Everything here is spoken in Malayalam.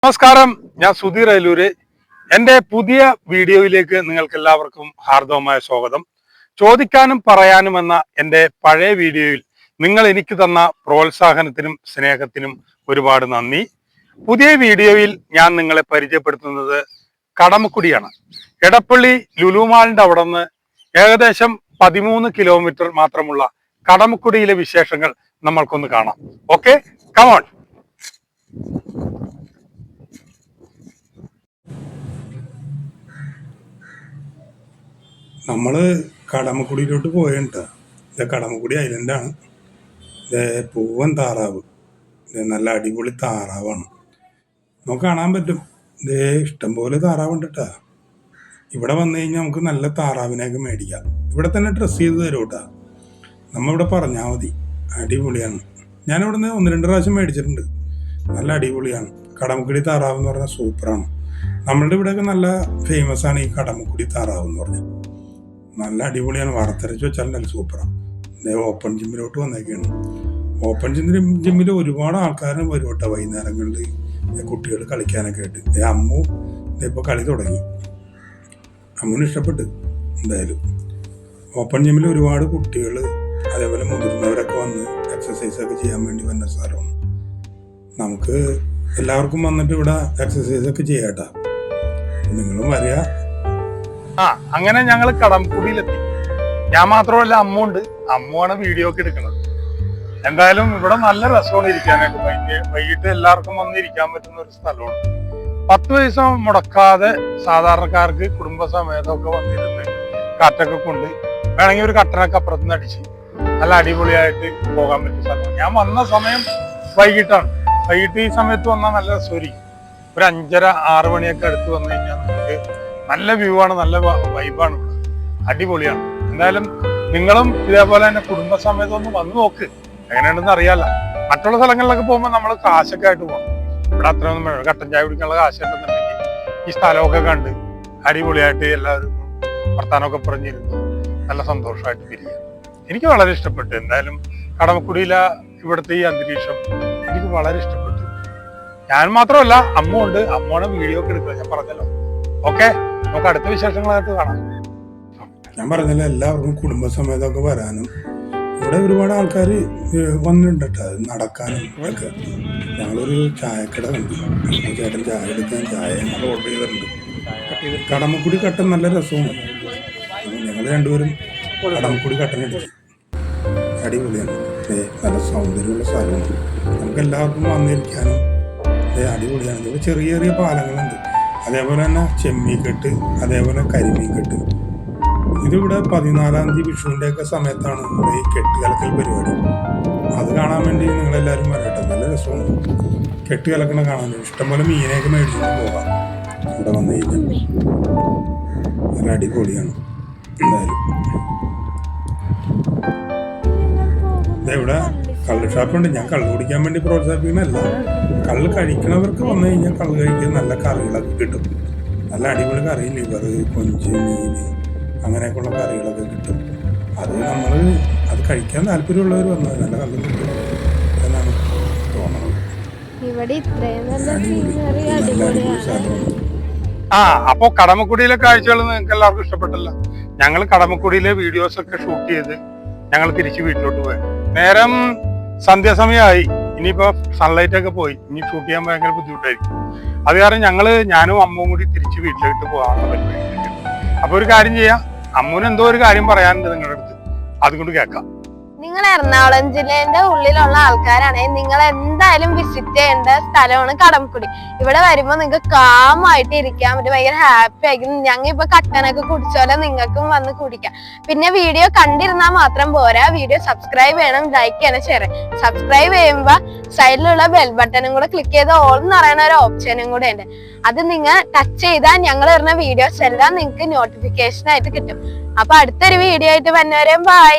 നമസ്കാരം, ഞാൻ സുധീർ അയലൂര്. എൻ്റെ പുതിയ വീഡിയോയിലേക്ക് നിങ്ങൾക്ക് എല്ലാവർക്കും ഹാർദവമായ സ്വാഗതം. ചോദിക്കാനും പറയാനും എന്ന എൻ്റെ പഴയ വീഡിയോയിൽ നിങ്ങൾ എനിക്ക് തന്ന പ്രോത്സാഹനത്തിനും സ്നേഹത്തിനും ഒരുപാട് നന്ദി. പുതിയ വീഡിയോയിൽ ഞാൻ നിങ്ങളെ പരിചയപ്പെടുത്തുന്നത് കടമക്കുടിയാണ്. എടപ്പള്ളി ലുലുമാളിന്റെ അവിടെ നിന്ന് ഏകദേശം 13 കിലോമീറ്റർ മാത്രമുള്ള കടമക്കുടിയിലെ വിശേഷങ്ങൾ നമ്മൾക്കൊന്ന് കാണാം. Okay, come on. നമ്മൾ കടമക്കുടിയിലോട്ട് പോയിട്ടാ. ഇത് കടമക്കുടി ഐലൻഡാണ്. ഇത് പൂവൻ താറാവ്. ഇത് നല്ല അടിപൊളി താറാവാണ്. നമുക്ക് കാണാൻ പറ്റും. ഇത് ഇഷ്ടംപോലെ താറാവുണ്ട് കേട്ടാ. ഇവിടെ വന്നു കഴിഞ്ഞാൽ നമുക്ക് നല്ല താറാവിനെയൊക്കെ മേടിക്കാം. ഇവിടെ തന്നെ ഡ്രസ്സ് ചെയ്ത് തരും കേട്ടാ. നമ്മളിവിടെ പറഞ്ഞാൽ മതി. അടിപൊളിയാണ്. ഞാനിവിടെ നിന്ന് 1-2 പ്രാവശ്യം മേടിച്ചിട്ടുണ്ട്. നല്ല അടിപൊളിയാണ്. കടമക്കുടി താറാവ് എന്ന് പറഞ്ഞാൽ സൂപ്പറാണ്. നമ്മളുടെ ഇവിടെയൊക്കെ നല്ല ഫേമസ് ആണ് ഈ കടമക്കുടി താറാവ് എന്ന് പറഞ്ഞാൽ. നല്ല അടിപൊളിയാണ്. വറുത്തരച്ച് വെച്ചാൽ നല്ല സൂപ്പറാണ്. ഓപ്പൺ ജിമ്മിലോട്ട് വന്നേക്കാണ്. ഓപ്പൺ ജിമ്മിൽ ഒരുപാട് ആൾക്കാർ വരും കേട്ടോ. വൈകുന്നേരങ്ങളിൽ കുട്ടികൾ കളിക്കാനൊക്കെ ആയിട്ട്. അമ്മു ഇപ്പോൾ കളി തുടങ്ങി. അമ്മുന് ഇഷ്ടപ്പെട്ട്. എന്തായാലും ഓപ്പൺ ജിമ്മിൽ ഒരുപാട് കുട്ടികൾ അതേപോലെ മുതിർന്നവരൊക്കെ വന്ന് എക്സസൈസൊക്കെ ചെയ്യാൻ വേണ്ടി വന്ന സ്ഥലമാണ്. നമുക്ക് എല്ലാവർക്കും വന്നിട്ട് ഇവിടെ എക്സസൈസൊക്കെ ചെയ്യാട്ടാ. നിങ്ങളും വരിക. അങ്ങനെ ഞങ്ങൾ കടമക്കുടിയിലെത്തി. ഞാൻ മാത്രമല്ല, അമ്മുണ്ട്. അമ്മുവാണ് വീഡിയോ ഒക്കെ എടുക്കുന്നത്. എന്തായാലും ഇവിടെ നല്ല രസമാണ് ഇരിക്കാനായിട്ട്. വൈകിട്ട് എല്ലാവർക്കും വന്നിരിക്കാൻ പറ്റുന്ന ഒരു സ്ഥലമാണ്. 10 പൈസ മുടക്കാതെ സാധാരണക്കാർക്ക് കുടുംബസമേതമൊക്കെ വന്നിരുന്ന് കാറ്റൊക്കെ കൊണ്ട് വേണമെങ്കിൽ ഒരു കട്ടനൊക്കെ അപ്പുറത്തുനിന്ന് അടിച്ച് നല്ല അടിപൊളിയായിട്ട് പോകാൻ പറ്റിയ സ്ഥലമാണ്. ഞാൻ വന്ന സമയം വൈകിട്ടാണ്. വൈകിട്ട് ഈ സമയത്ത് വന്നാൽ നല്ല രസമായിരിക്കും. ഒരു 5:30-6 മണിയൊക്കെ അടുത്ത് വന്നു കഴിഞ്ഞാൽ നമുക്ക് നല്ല വ്യൂ ആണ്, നല്ല വൈബാണ് ഇവിടെ. അടിപൊളിയാണ്. എന്തായാലും നിങ്ങളും ഇതേപോലെ തന്നെ കുടുംബസമേതം ഒന്ന് വന്നു നോക്ക്. എങ്ങനെയുണ്ടെന്ന് അറിയാലോ. മറ്റുള്ള സ്ഥലങ്ങളിലൊക്കെ പോകുമ്പോൾ നമ്മൾ കാശൊക്കെ ആയിട്ട് പോകണം. ഇവിടെ അത്രയൊന്നും വേണം. കട്ടൻ ചായ കുടിക്കാനുള്ള കാശുണ്ടെന്നുണ്ടെങ്കിൽ ഈ സ്ഥലമൊക്കെ കണ്ട് അടിപൊളിയായിട്ട് എല്ലാവരും വർത്താനമൊക്കെ പറഞ്ഞിരുന്നു നല്ല സന്തോഷമായിട്ട് പിരിയാം. എനിക്ക് വളരെ ഇഷ്ടപ്പെട്ടു. എന്തായാലും കടമക്കുടിയിലെ ഇവിടുത്തെ ഈ അന്തരീക്ഷം എനിക്ക് വളരെ ഇഷ്ടപ്പെട്ടു. ഞാൻ മാത്രമല്ല, അമ്മ ഉണ്ട്. അമ്മയാണ് വീഡിയോ ഒക്കെ എടുക്കുക. ഞാൻ പറഞ്ഞല്ലോ. ഓക്കെ, നമുക്ക് അടുത്ത വിശേഷങ്ങളായിട്ട് കാണാം. ഞാൻ പറഞ്ഞല്ലോ, എല്ലാവർക്കും കുടുംബസമേതമൊക്കെ വരാനും ഇവിടെ ഒരുപാട് ആൾക്കാർ വന്നിട്ടുണ്ട് കേട്ടോ. നടക്കാനും ഒക്കെ. ഞങ്ങളൊരു ചായക്കട കണ്ടു. ചേട്ടൻ ചായ എടുക്കാൻ ചായ ഞങ്ങൾ ഓർഡർ ചെയ്തിട്ടുണ്ട്. കടമക്കുടി കട്ടൻ നല്ല രസമാണ്. ഞങ്ങൾ രണ്ടുപേരും കടമക്കുടി കട്ടൻ അടിച്ചു. അടിപൊളിയാണ്. നല്ല സൗന്ദര്യമുള്ള സ്ഥലമാണ്. നമുക്ക് എല്ലാവർക്കും വന്നിരിക്കാനും അടിപൊളിയാണ്. ഇവിടെ ചെറിയ ചെറിയ പാലങ്ങളുണ്ട്. അതേപോലെ തന്നെ ചെമ്മീൻകെട്ട്, അതേപോലെ കരിമീൻകെട്ട്. ഇതിവിടെ 14-ാം തീയതി വിഷുവിൻ്റെ ഒക്കെ സമയത്താണ് ഇവിടെ ഈ കെട്ടുകലക്കൽ പരിപാടി. അത് കാണാൻ വേണ്ടി നിങ്ങളെല്ലാവരും വരട്ടെ. നല്ല രസമാണ് കെട്ടുകലക്കണ കാണാൻ. ഇഷ്ടംപോലെ മീനെയൊക്കെ മേടിച്ചിട്ട് പോകാം. ഇവിടെ വന്നു കഴിഞ്ഞാൽ നല്ല അടിപൊളിയാണ്. എന്തായാലും ഇവിടെ കള്ള് ഷാപ്പുണ്ട്. ഞാൻ കള്ള് കുടിക്കാൻ വേണ്ടി പ്രോത്സാഹിപ്പിക്കുന്നതല്ല. കള്ള് കഴിക്കണവർക്ക് വന്നു കഴിഞ്ഞാൽ കള്ള് കഴിക്കാൻ നല്ല കറികളൊക്കെ കിട്ടും. നല്ല അടിപൊളി കറി, ലിവർ, കൊഞ്ച്, മീൻ, അങ്ങനെയൊക്കെയുള്ള കറികളൊക്കെ കിട്ടും. അത് കഴിക്കാൻ താല്പര്യമുള്ളവർ വന്നാൽ നല്ല കള്ള് കിട്ടും എന്നാണ് തോന്നുന്നത്. അപ്പൊ കടമക്കുടിയിലെ കാഴ്ചകൾ നിങ്ങൾക്ക് എല്ലാവർക്കും ഇഷ്ടപ്പെട്ടല്ല. ഞങ്ങൾ കടമക്കുടിയിലെ വീഡിയോസ് ഒക്കെ ഷൂട്ട് ചെയ്ത് ഞങ്ങൾ തിരിച്ച് വീട്ടിലോട്ട് പോയി. നേരം സന്ധ്യാസമയമായി. ഇനിയിപ്പോ സൺലൈറ്റ് ഒക്കെ പോയി. ഇനി ഷൂട്ട് ചെയ്യാൻ ഭയങ്കര ബുദ്ധിമുട്ടായിരിക്കും. അത് കാരണം ഞഞാനും അമ്മും കൂടി തിരിച്ച് വീട്ടിലേക്ക് പോകാനുള്ള പരിപാടി. അപ്പൊ ഒരു കാര്യം ചെയ്യാം. അമ്മുന് എന്തോ ഒരു കാര്യം പറയാനുണ്ട് നിങ്ങളുടെ അടുത്ത്. അതുകൊണ്ട് കേൾക്കാം. നിങ്ങൾ എറണാകുളം ജില്ലേന്റെ ഉള്ളിലുള്ള ആൾക്കാരാണെങ്കിൽ നിങ്ങൾ എന്തായാലും വിസിറ്റ് ചെയ്യേണ്ട സ്ഥലമാണ് കടമക്കുടി. ഇവിടെ വരുമ്പോ നിങ്ങൾക്ക് കാമായിട്ട് ഇരിക്കാൻ പറ്റും. ഭയങ്കര ഹാപ്പി ആയിരിക്കും. ഞങ്ങൾ ഇപ്പൊ കട്ടനൊക്കെ കുടിച്ചോലെ നിങ്ങൾക്കും വന്ന് കുടിക്കാം. പിന്നെ വീഡിയോ കണ്ടിരുന്നാൽ മാത്രം പോരാ. വീഡിയോ സബ്സ്ക്രൈബ് ചെയ്യണം, ലൈക്ക് ചെയ്യണം, ഷെയർ ചെയ്യണം. സബ്സ്ക്രൈബ് ചെയ്യുമ്പോ സൈഡിലുള്ള ബെൽ ബട്ടണും കൂടെ ക്ലിക്ക് ചെയ്ത് ഓൾ എന്ന് പറയുന്ന ഒരു ഓപ്ഷനും കൂടെ ഉണ്ട്. അത് നിങ്ങൾ ടച്ച് ചെയ്താൽ ഞങ്ങൾ വരുന്ന വീഡിയോസ് എല്ലാം നിങ്ങൾക്ക് നോട്ടിഫിക്കേഷൻ ആയിട്ട് കിട്ടും. അപ്പൊ അടുത്തൊരു വീഡിയോ ആയിട്ട് വന്നവരെയും ബൈ.